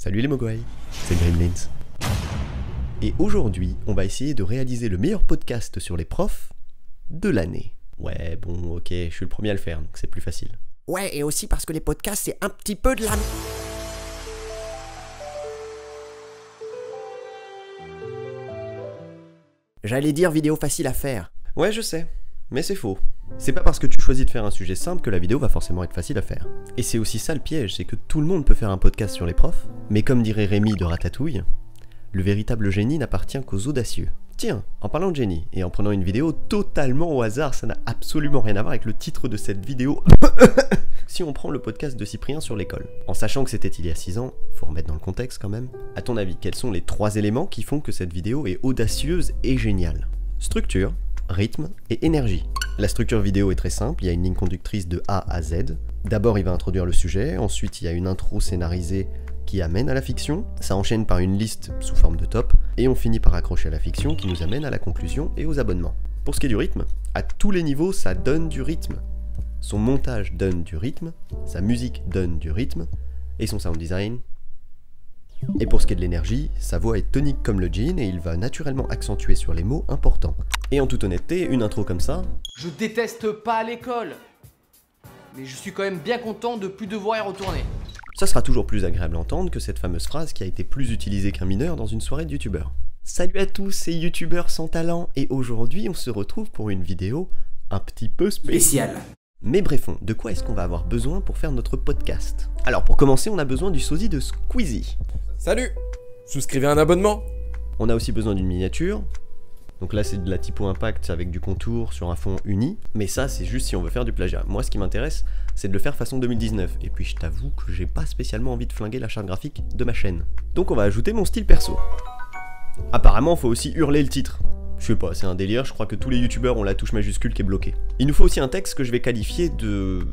Salut les Mogwai, c'est Gremlins. Et aujourd'hui, on va essayer de réaliser le meilleur podcast sur les profs de l'année. Ouais, bon, ok, je suis le premier à le faire, donc c'est plus facile. Ouais, et aussi parce que les podcasts, c'est un petit peu de la... J'allais dire vidéo facile à faire. Ouais, je sais, mais c'est faux. C'est pas parce que tu choisis de faire un sujet simple que la vidéo va forcément être facile à faire. Et c'est aussi ça le piège, c'est que tout le monde peut faire un podcast sur les profs, mais comme dirait Rémi de Ratatouille, le véritable génie n'appartient qu'aux audacieux. Tiens, en parlant de génie, et en prenant une vidéo totalement au hasard, ça n'a absolument rien à voir avec le titre de cette vidéo. Si on prend le podcast de Cyprien sur l'école, en sachant que c'était il y a 6 ans, faut remettre dans le contexte quand même, à ton avis, quels sont les 3 éléments qui font que cette vidéo est audacieuse et géniale? Structure, rythme et énergie. La structure vidéo est très simple, il y a une ligne conductrice de A à Z. D'abord il va introduire le sujet, ensuite il y a une intro scénarisée qui amène à la fiction, ça enchaîne par une liste sous forme de top, et on finit par accrocher à la fiction qui nous amène à la conclusion et aux abonnements. Pour ce qui est du rythme, à tous les niveaux ça donne du rythme. Son montage donne du rythme, sa musique donne du rythme, et son sound design. Et pour ce qui est de l'énergie, sa voix est tonique comme le jean et il va naturellement accentuer sur les mots importants. Et en toute honnêteté, une intro comme ça... Je déteste pas l'école, mais je suis quand même bien content de plus devoir y retourner. Ça sera toujours plus agréable à entendre que cette fameuse phrase qui a été plus utilisée qu'un mineur dans une soirée de youtubeurs. Salut à tous, c'est youtubeurs sans talent et aujourd'hui on se retrouve pour une vidéo un petit peu spéciale. Mais brefons, de quoi est-ce qu'on va avoir besoin pour faire notre podcast? Alors pour commencer, on a besoin du sosie de Squeezie. Salut! Souscrivez un abonnement! On a aussi besoin d'une miniature. Donc là c'est de la typo impact avec du contour sur un fond uni. Mais ça c'est juste si on veut faire du plagiat. Moi ce qui m'intéresse c'est de le faire façon 2019. Et puis je t'avoue que j'ai pas spécialement envie de flinguer la charte graphique de ma chaîne. Donc on va ajouter mon style perso. Apparemment faut aussi hurler le titre. Je sais pas, c'est un délire, je crois que tous les youtubeurs ont la touche majuscule qui est bloquée. Il nous faut aussi un texte que je vais qualifier de...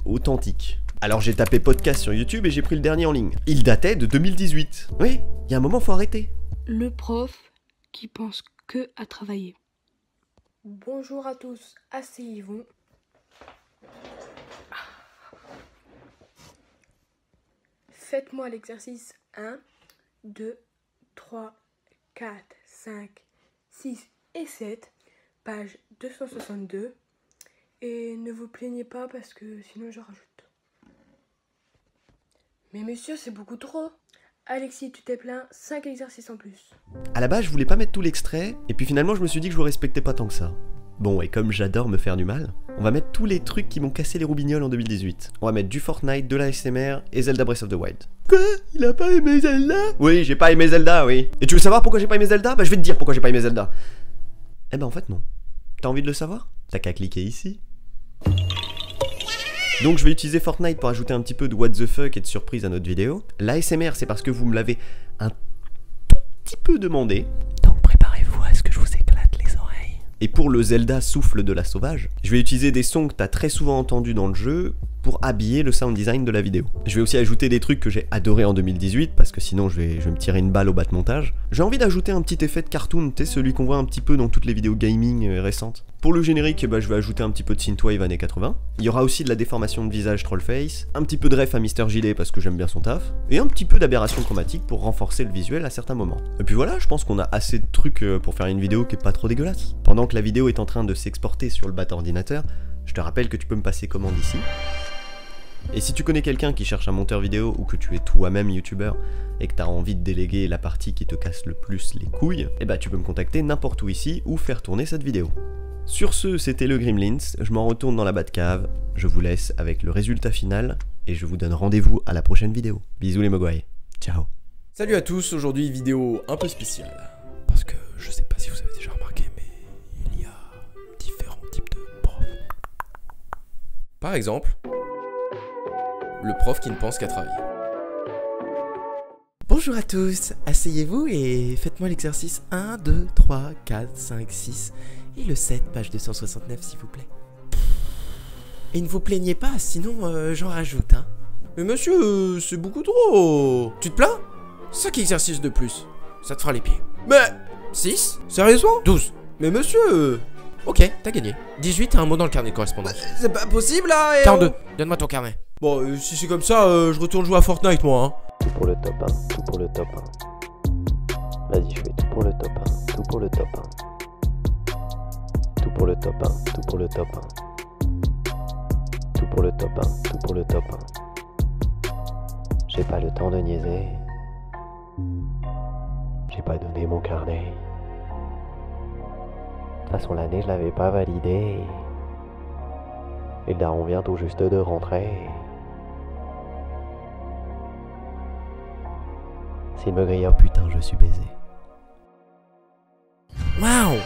authentique. Alors j'ai tapé podcast sur YouTube et j'ai pris le dernier en ligne. Il datait de 2018. Oui, il y a un moment faut arrêter. Le prof qui pense que à travailler. Bonjour à tous, asseyez-vous. Faites-moi l'exercice 1, 2, 3, 4, 5, 6 et 7, page 262. Et ne vous plaignez pas parce que sinon je rajoute. Mais monsieur, c'est beaucoup trop. Alexis, tu t'es plaint, 5 exercices en plus. À la base, je voulais pas mettre tout l'extrait, et puis finalement, je me suis dit que je vous respectais pas tant que ça. Bon, et comme j'adore me faire du mal, on va mettre tous les trucs qui m'ont cassé les roubignoles en 2018. On va mettre du Fortnite, de la ASMR et Zelda Breath of the Wild. Quoi? Il a pas aimé Zelda? Oui, j'ai pas aimé Zelda, oui. Et tu veux savoir pourquoi j'ai pas aimé Zelda? Bah je vais te dire pourquoi j'ai pas aimé Zelda. Eh ben en fait non. T'as envie de le savoir? T'as qu'à cliquer ici. Donc je vais utiliser Fortnite pour ajouter un petit peu de what the fuck et de surprise à notre vidéo. L'ASMR c'est parce que vous me l'avez un tout petit peu demandé. Donc préparez-vous à ce que je vous éclate les oreilles. Et pour le Zelda souffle de la sauvage, je vais utiliser des sons que t'as très souvent entendus dans le jeu pour habiller le sound design de la vidéo. Je vais aussi ajouter des trucs que j'ai adoré en 2018 parce que sinon je vais me tirer une balle au bas de montage. J'ai envie d'ajouter un petit effet de cartoon, tu sais, celui qu'on voit un petit peu dans toutes les vidéos gaming récentes. Pour le générique, bah, je vais ajouter un petit peu de synthwave années 80. Il y aura aussi de la déformation de visage trollface, un petit peu de ref à Mister Gilet parce que j'aime bien son taf, et un petit peu d'aberration chromatique pour renforcer le visuel à certains moments. Et puis voilà, je pense qu'on a assez de trucs pour faire une vidéo qui est pas trop dégueulasse. Pendant que la vidéo est en train de s'exporter sur le bas ordinateur, je te rappelle que tu peux me passer commande ici. Et si tu connais quelqu'un qui cherche un monteur vidéo ou que tu es toi-même youtubeur et que tu as envie de déléguer la partie qui te casse le plus les couilles, eh bah tu peux me contacter n'importe où ici ou faire tourner cette vidéo. Sur ce, c'était le Gremlins, je m'en retourne dans la Batcave, je vous laisse avec le résultat final et je vous donne rendez-vous à la prochaine vidéo. Bisous les Mogwai, ciao. Salut à tous, aujourd'hui vidéo un peu spéciale. Parce que je sais pas si vous avez déjà remarqué, mais il y a différents types de profs. Par exemple, le prof qui ne pense qu'à travailler. Bonjour à tous, asseyez-vous et faites-moi l'exercice 1, 2, 3, 4, 5, 6 et le 7, page 269 s'il vous plaît. Et ne vous plaignez pas, sinon j'en rajoute, hein. Mais monsieur, c'est beaucoup trop. Tu te plains? 5 exercices de plus, ça te fera les pieds. Mais 6? Sérieusement? 12. Mais monsieur... Ok, t'as gagné. 18, t'as un mot dans le carnet de correspondance. C'est pas possible là. 42, donne-moi ton carnet. Bon, si c'est comme ça, je retourne jouer à Fortnite moi, hein. tout pour le top 1, tout pour le top 1. Vas-y, je fais tout pour le top 1, tout pour le top 1. Tout pour le top 1, tout pour le top 1. Tout pour le top 1, tout pour le top 1. J'ai pas le temps de niaiser. J'ai pas donné mon carnet. De toute façon, l'année, je l'avais pas validé. Et le daron vient tout juste de rentrer. S'il me grille, oh putain, je suis baisé. Waouh!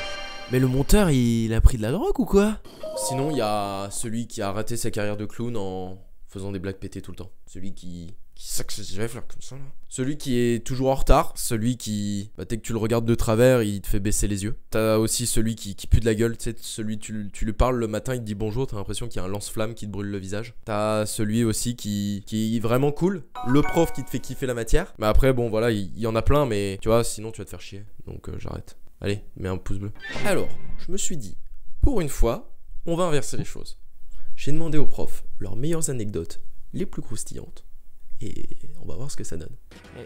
Mais le monteur, il a pris de la drogue ou quoi? Sinon, il y a celui qui a raté sa carrière de clown en faisant des blagues pétées tout le temps. Celui qui sac ses lèvres là, comme ça là. Celui qui est toujours en retard. Celui qui, bah, dès que tu le regardes de travers, il te fait baisser les yeux. T'as aussi celui qui pue de la gueule. Tu sais, celui, tu lui parles le matin, il te dit bonjour. T'as l'impression qu'il y a un lance-flamme qui te brûle le visage. T'as celui aussi qui est vraiment cool. Le prof qui te fait kiffer la matière. Mais après, bon, voilà, il y en a plein, mais tu vois, sinon tu vas te faire chier. Donc j'arrête. Allez, mets un pouce bleu. Alors, je me suis dit, pour une fois, on va inverser les choses. J'ai demandé aux profs leurs meilleures anecdotes, les plus croustillantes, et on va voir ce que ça donne.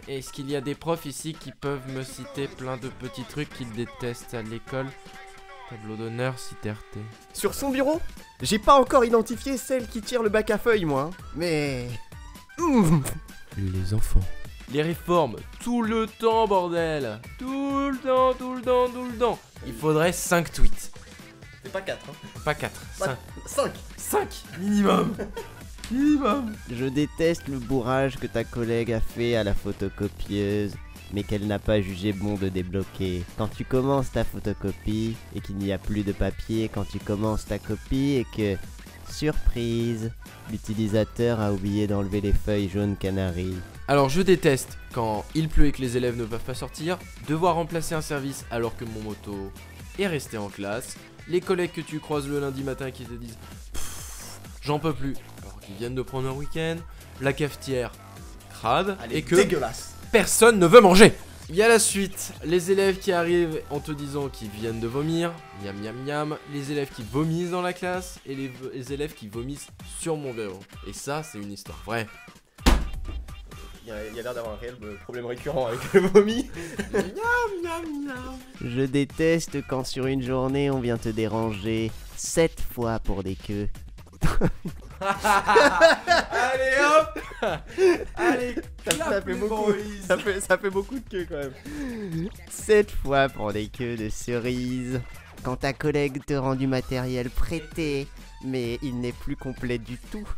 Est-ce qu'il y a des profs ici qui peuvent me citer plein de petits trucs qu'ils détestent à l'école? Tableau d'honneur, citer RT. Sur son bureau, j'ai pas encore identifié celle qui tire le bac à feuilles, moi. Mais... Les enfants. Les réformes, tout le temps, bordel. Tout le temps, tout le temps, tout le temps. Il faudrait 5 tweets. C'est pas 4, hein. Pas 4, 5. 5. 5 minimum. Minimum. Je déteste le bourrage que ta collègue a fait à la photocopieuse, mais qu'elle n'a pas jugé bon de débloquer. Quand tu commences ta photocopie et qu'il n'y a plus de papier, quand tu commences ta copie et que, surprise, l'utilisateur a oublié d'enlever les feuilles jaunes canaries. Alors je déteste quand il pleut et que les élèves ne peuvent pas sortir, devoir remplacer un service alors que mon moto est resté en classe, les collègues que tu croises le lundi matin qui te disent j'en peux plus alors qu'ils viennent de prendre un week-end, la cafetière crade et que dégueulasse. Personne ne veut manger. Il y a la suite, les élèves qui arrivent en te disant qu'ils viennent de vomir, miam miam miam, les élèves qui vomissent dans la classe et les élèves qui vomissent sur mon vélo. Et ça c'est une histoire vraie. Il y a l'air d'avoir un réel problème récurrent avec le vomi. Je déteste quand sur une journée on vient te déranger 7 fois pour des queues. Allez hop. Allez, Ça fait beaucoup, ça fait beaucoup de queues quand même. 7 fois pour des queues de cerises. Quand ta collègue te rend du matériel prêté, mais il n'est plus complet du tout.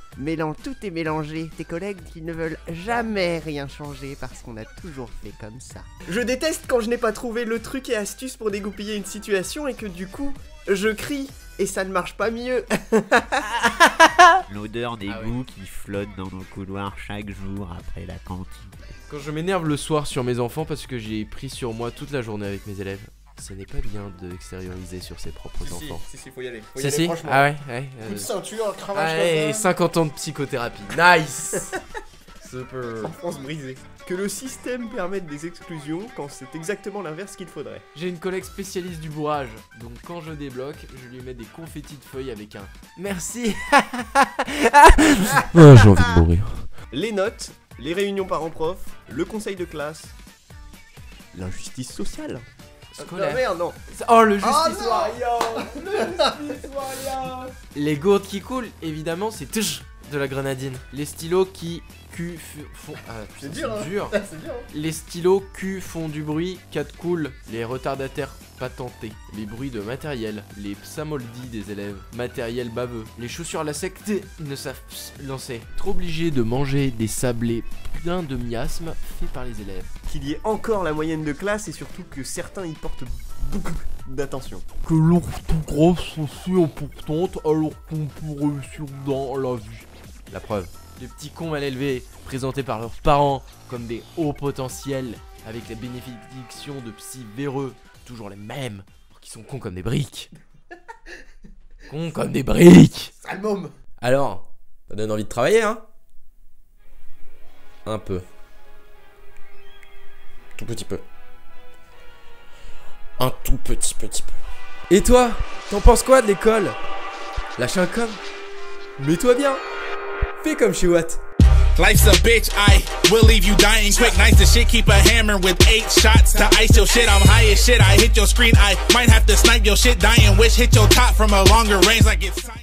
Tout est mélangé. Tes collègues qui ne veulent jamais rien changer parce qu'on a toujours fait comme ça. Je déteste quand je n'ai pas trouvé le truc et astuce pour dégoupiller une situation et que du coup, je crie et ça ne marche pas mieux. L'odeur d'égout qui flotte dans nos couloirs chaque jour après la cantine. Quand je m'énerve le soir sur mes enfants parce que j'ai pris sur moi toute la journée avec mes élèves, ce n'est pas bien d'extérioriser sur ses propres enfants. Si, faut y aller. Si, ah ouais. Coup de ceinture, cravache Allez, comme ça. 50 ans de psychothérapie. Nice. Super. France brisée. Que le système permette des exclusions quand c'est exactement l'inverse qu'il faudrait. J'ai une collègue spécialiste du bourrage, donc quand je débloque, je lui mets des confettis de feuilles avec un merci. Oh, j'ai envie de mourir. Les notes, les réunions parents-prof, le conseil de classe, l'injustice sociale. Scolaire. Ah, merde, non. Oh, le justice warrior. Le justice warrior. Les gourdes qui coulent, évidemment, c'est de la grenadine. Les stylos qui font... Ah, C'est putain, dur, hein. C'est dur, hein. Les stylos Q font du bruit, 4 cool, les retardataires patentés, les bruits de matériel, les psamoldis des élèves, matériel baveux, les chaussures à la sec ne savent lancer. Trop obligé de manger des sablés pleins de miasmes faits par les élèves. Qu'il y ait encore la moyenne de classe et surtout que certains y portent beaucoup d'attention. Que l'orthographe soit si importante alors qu'on peut réussir dans la vie. La preuve. Les petits cons mal élevés, présentés par leurs parents comme des hauts potentiels, avec la bénédiction de psy véreux, toujours les mêmes, qui sont cons comme des briques. Cons comme des briques. Sale môme. Alors, ça donne envie de travailler, hein? Un peu. Tout petit peu. Un tout petit peu. Et toi, t'en penses quoi de l'école? Lâche un com. Mets-toi bien. Fais comme chez Watt. Life's a bitch, I will leave you dying quick. Nice to shit, keep a hammer with 8 shots to ice your shit. I'm high as shit, I hit your screen, I might have to snipe your shit. Dying wish, hit your top from a longer range like it's